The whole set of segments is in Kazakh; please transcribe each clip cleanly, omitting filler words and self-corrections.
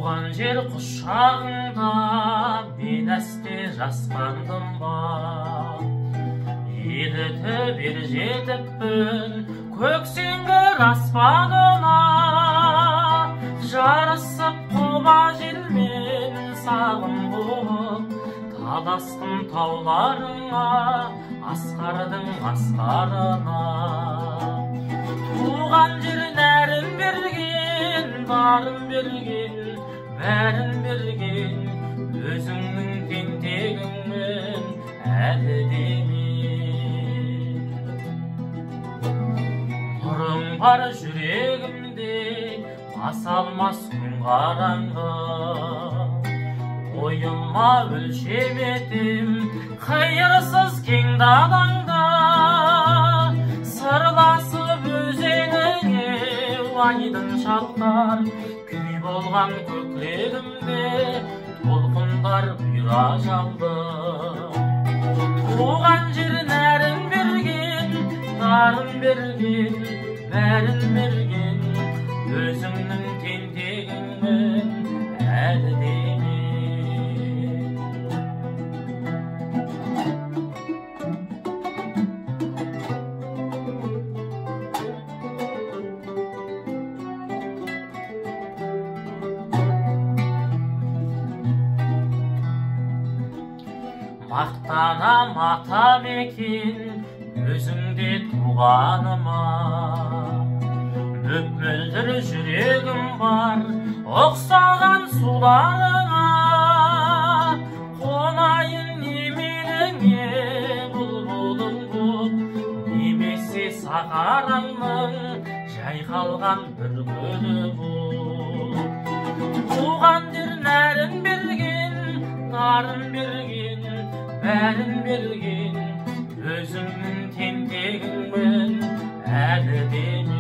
туған жер құшағында мен әсте жасқандым ба? Елітіп ер жетіппін көксеңгір аспанына, жарысып құба желмен сағым болып таластым тауларыңа, асқардың асқарына. Туған жер нәрін берген, барын берген, бәрін берген, өзіңнің тентегіңмен әлі де мен. Нұрың бар жүрегімде, баса алмас күн қараңғы, ойыма өлшеп етем қиырсыз кең далаңда. Сырласып өзеніңе уайдың шалқар, күй болған көкірегімде толқындар бұйра жалды. Туған жер нәрін берген, нарын берген, бәрін берген, өзіңнің тентегіңмен әлі де мен. Мақтанам ата мекен өзіңде туғаныма, мөп-мөлдір жүрегім бар ұқсаған суларыңа. Қонайын неменіңе бұлбұлым боп, немесе сахараның жайқалған бір гүлі боп. Туған жер нәрін берген, нарын берген, бәрін берген, өзіңнің тентегіңмен әлі де мен.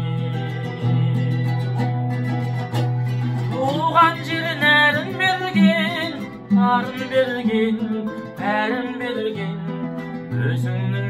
Туған жер нәрін берген, нарын берген, бәрін берген, өзіңнің